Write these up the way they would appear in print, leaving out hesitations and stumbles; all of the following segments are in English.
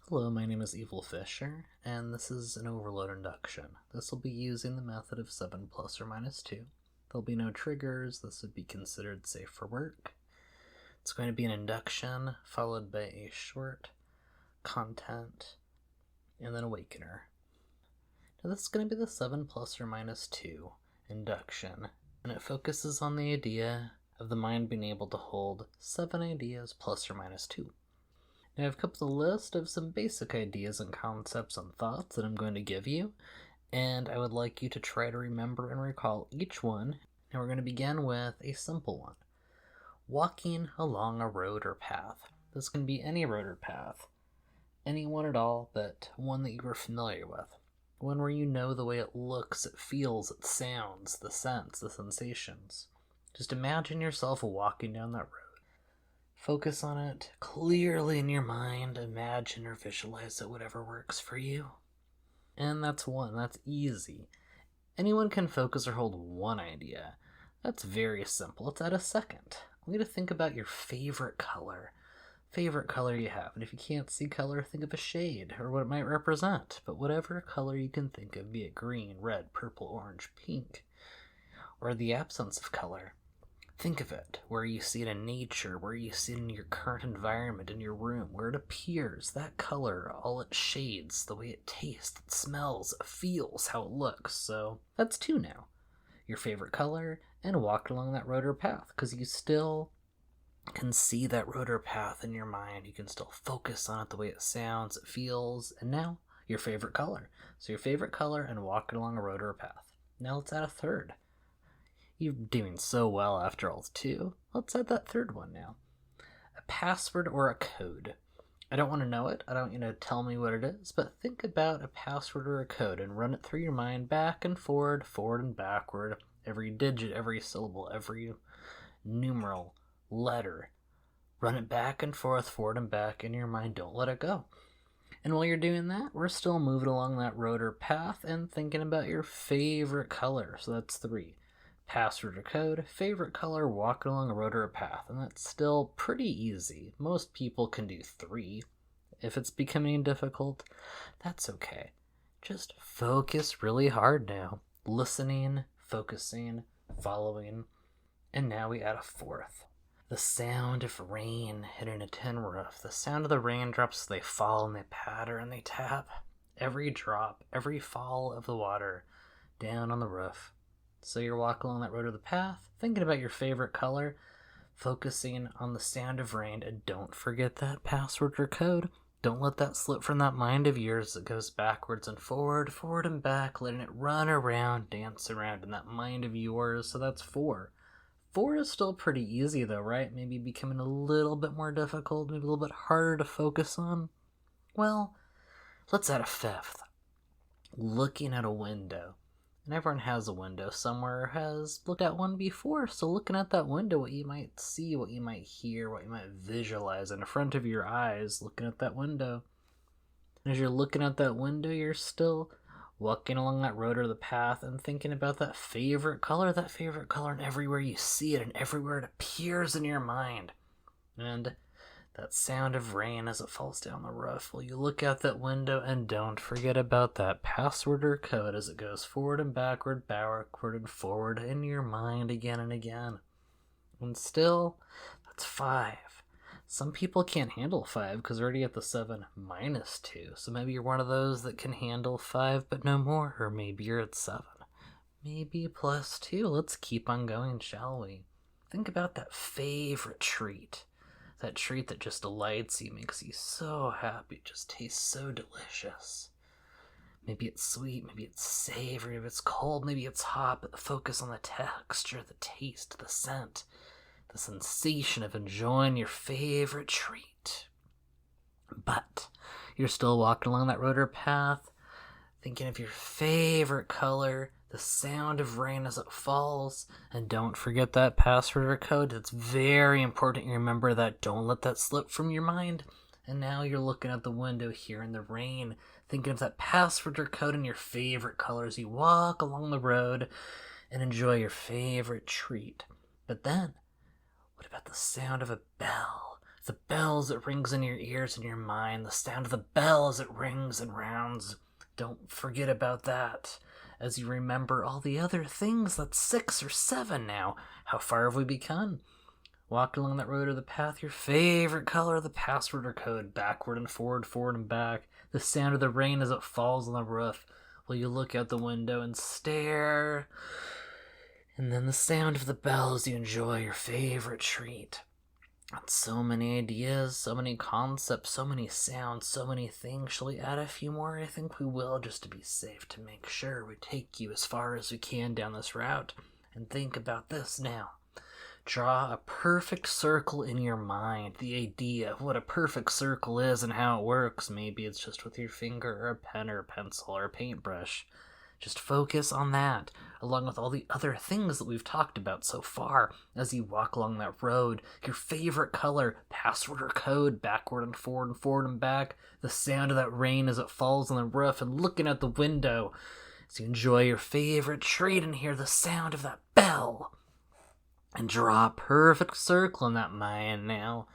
Hello, my name is Evil Fisher, and this is an overload induction. This will be using the method of 7 plus or minus 2. There'll be no triggers. This would be considered safe for work. It's going to be an induction followed by a short content and then awakener. Now this is going to be the 7 plus or minus 2 induction, and it focuses on the idea of the mind being able to hold 7 ideas plus or minus 2. Now I've kept a list of some basic ideas and concepts and thoughts that I'm going to give you, and I would like you to try to remember and recall each one. And we're going to begin with a simple one. Walking along a road or path. This can be any road or path. Any one at all, but one that you are familiar with. One where you know the way it looks, it feels, it sounds, the scents, the sensations. Just imagine yourself walking down that road. Focus on it clearly in your mind. Imagine or visualize it, whatever works for you. And that's one. That's easy. Anyone can focus or hold one idea. That's very simple. Let's add a second. I want you to think about your favorite color. Favorite color you have. And if you can't see color, think of a shade or what it might represent. But whatever color you can think of, be it green, red, purple, orange, pink, or the absence of color. Think of it, where you see it in nature, where you see it in your current environment, in your room, where it appears, that color, all its shades, the way it tastes, it smells, it feels, how it looks. So that's 2 now. Your favorite color, and walk along that road or path, because you still can see that road or path in your mind. You can still focus on it, the way it sounds, it feels, and now your favorite color. So your favorite color and walking along a road or a path. Now let's add a third. You're doing so well after all 2. Let's add that third one now. A password or a code. I don't want to know it. I don't want you to tell me what it is, but think about a password or a code and run it through your mind back and forward and backward. Every digit, every syllable, every numeral, letter. Run it back and forward and back in your mind. Don't let it go. And while you're doing that, we're still moving along that road or path and thinking about your favorite color. So that's 3. Password or code, favorite color, walking along a road or a path. And that's still pretty easy. Most people can do 3. If it's becoming difficult, that's okay. Just focus really hard now. Listening, focusing, following. And now we add a 4th. The sound of rain hitting a tin roof. The sound of the raindrops, they fall and they patter and they tap. Every drop, every fall of the water down on the roof. So you're walking along that road or the path, thinking about your favorite color, focusing on the sound of rain, and don't forget that password or code. Don't let that slip from that mind of yours that goes backwards and forward and back, letting it run around, dance around in that mind of yours. So that's 4. 4 is still pretty easy though, right? Maybe becoming a little bit more difficult, maybe a little bit harder to focus on. Well, let's add a 5th. Looking at a window. And everyone has a window somewhere, has looked at one before, so looking at that window, what you might see, what you might hear, what you might visualize in front of your eyes, looking at that window. And as you're looking at that window, you're still walking along that road or the path and thinking about that favorite color, and everywhere you see it and everywhere it appears in your mind. And that sound of rain as it falls down the roof. Well, you look out that window and don't forget about that password or code as it goes forward and backward and forward in your mind again and again. And still, that's 5. Some people can't handle 5 because they're already at the 7 minus 2. So maybe you're one of those that can handle 5 but no more. Or maybe you're at 7. Maybe plus 2. Let's keep on going, shall we? Think about that favorite treat. That treat that just delights you, makes you so happy, just tastes so delicious. Maybe it's sweet, maybe it's savory, maybe it's cold, maybe it's hot, but focus on the texture, the taste, the scent, the sensation of enjoying your favorite treat. But you're still walking along that road or path, thinking of your favorite color, the sound of rain as it falls, and don't forget that password or code. It's very important you remember that. Don't let that slip from your mind. And now you're looking at the window here in the rain, thinking of that password or code and your favorite colors. You walk along the road and enjoy your favorite treat. But then, what about the sound of a bell? The bell as it rings in your ears and your mind, the sound of the bell as it rings and rounds. Don't forget about that. As you remember all the other things, that's 6 or 7 now. How far have we become? Walk along that road or the path, your favorite color, the password or code, backward and forward, forward and back. The sound of the rain as it falls on the roof. Will you look out the window and stare? And then the sound of the bell as you enjoy your favorite treat. So many ideas, so many concepts, so many sounds, so many things. Shall we add a few more? I think we will, just to be safe, to make sure we take you as far as we can down this route. And think about this now. Draw a perfect circle in your mind. The idea of what a perfect circle is and how it works. Maybe it's just with your finger or a pen or a pencil or a paintbrush. Just focus on that, along with all the other things that we've talked about so far. As you walk along that road, your favorite color, password or code, backward and forward and back, the sound of that rain as it falls on the roof, and looking out the window as you enjoy your favorite treat and hear the sound of that bell. And draw a perfect circle in that mind now.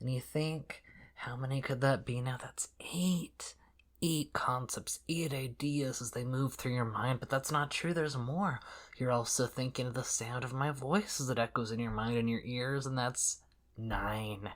And you think, how many could that be now? That's 8. 8 concepts, 8 ideas as they move through your mind, but that's not true. There's more. You're also thinking of the sound of my voice as it echoes in your mind and your ears, and that's 9.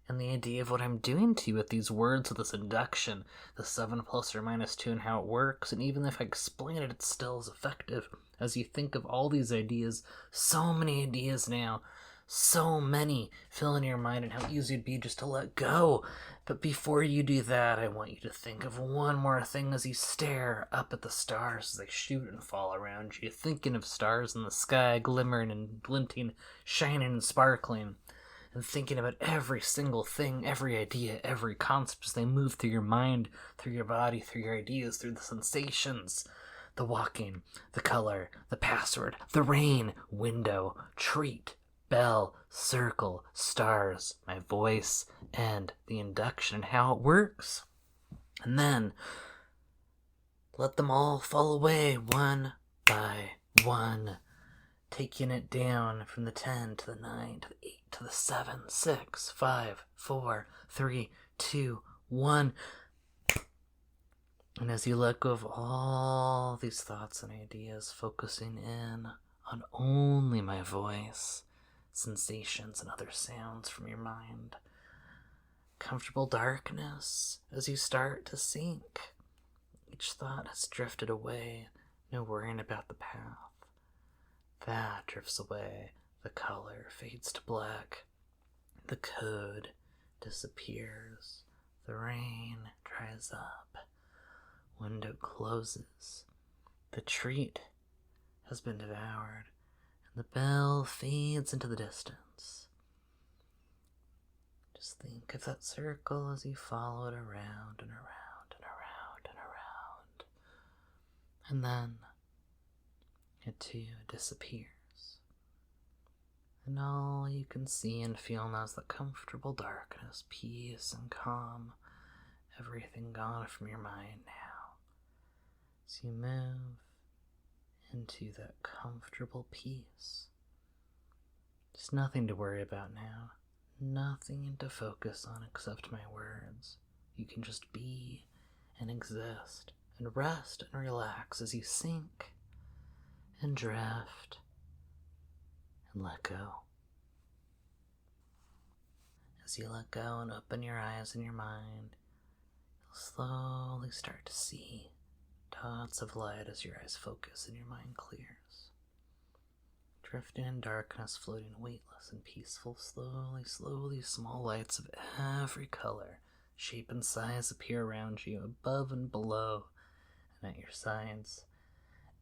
And the idea of what I'm doing to you with these words of this induction, the 7 plus or minus 2 and how it works, and even if I explain it, it still is effective. As you think of all these ideas, so many ideas now, so many fill in your mind and how easy it'd be just to let go. But before you do that, I want you to think of one more thing as you stare up at the stars as they shoot and fall around you, thinking of stars in the sky glimmering and glinting, shining and sparkling, and thinking about every single thing, every idea, every concept as they move through your mind, through your body, through your ideas, through the sensations, the walking, the color, the password, the rain, window, treat, bell, circle, stars, my voice, and the induction and how it works. And then let them all fall away one by one, taking it down from the 10 to the 9 to the 8 to the 7, 6, 5, 4, 3, 2, 1. And as you let go of all these thoughts and ideas, focusing in on only my voice, sensations and other sounds from your mind, comfortable darkness as you start to sink. Each thought has drifted away, no worrying about the path. That drifts away, the color fades to black, the code disappears, the rain dries up, window closes, the treat has been devoured, and the bell fades into the distance. Just think of that circle as you follow it around and around and around and around. And then it too disappears. And all you can see and feel now is that comfortable darkness, peace and calm, everything gone from your mind now. As you move into that comfortable peace. There's nothing to worry about now. Nothing to focus on except my words. You can just be and exist and rest and relax as you sink and drift and let go. As you let go and open your eyes and your mind, you'll slowly start to see dots of light as your eyes focus and your mind clears. Drifting in darkness, floating weightless and peaceful, slowly, small lights of every color, shape and size appear around you, above and below, and at your sides.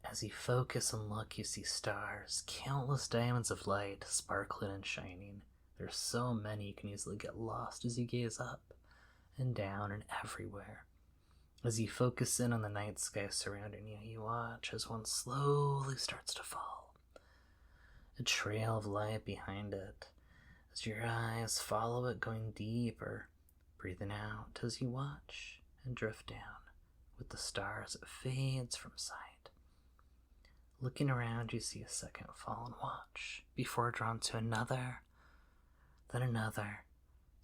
As you focus and look, you see stars, countless diamonds of light, sparkling and shining. There's so many you can easily get lost as you gaze up and down and everywhere. As you focus in on the night sky surrounding you, you watch as one slowly starts to fall. A trail of light behind it, as your eyes follow it going deeper, breathing out as you watch and drift down with the stars. It fades from sight. Looking around, you see a second fall and watch before drawn to another, then another,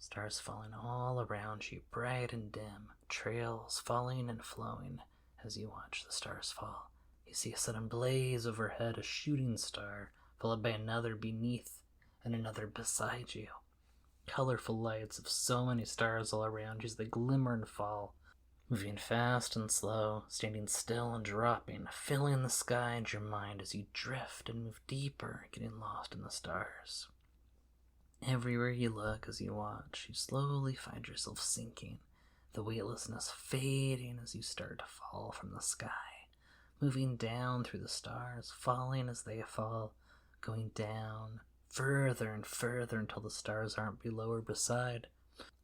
Stars falling all around you, bright and dim, trails falling and flowing as you watch the stars fall. You see a sudden blaze overhead, a shooting star, followed by another beneath and another beside you. Colorful lights of so many stars all around you as they glimmer and fall, moving fast and slow, standing still and dropping, filling the sky and your mind as you drift and move deeper, getting lost in the stars. Everywhere you look as you watch, you slowly find yourself sinking, the weightlessness fading as you start to fall from the sky, moving down through the stars, falling as they fall, going down, further and further until the stars aren't below or beside,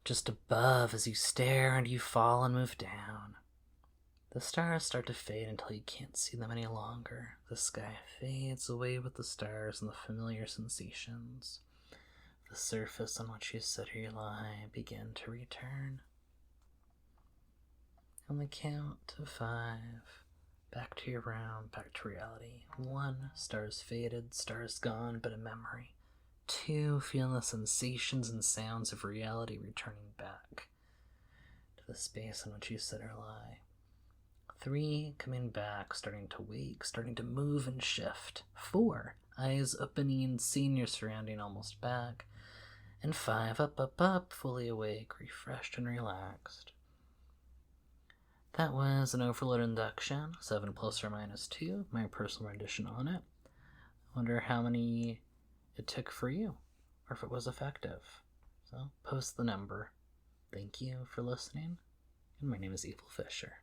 just above as you stare and you fall and move down. The stars start to fade until you can't see them any longer. The sky fades away with the stars and the familiar sensations. The surface on which you sit or you lie begin to return. On the count of 5, back to your round, back to reality. 1, stars faded, stars gone, but a memory. 2, feeling the sensations and sounds of reality returning back to the space in which you sit or lie. 3, coming back, starting to wake, starting to move and shift. 4, eyes opening, seeing your surrounding almost back. And 5, up, fully awake, refreshed and relaxed. That was an overload induction, 7 plus or minus 2, my personal rendition on it. I wonder how many it took for you, or if it was effective. So post the number. Thank you for listening, and my name is Evil Fisher.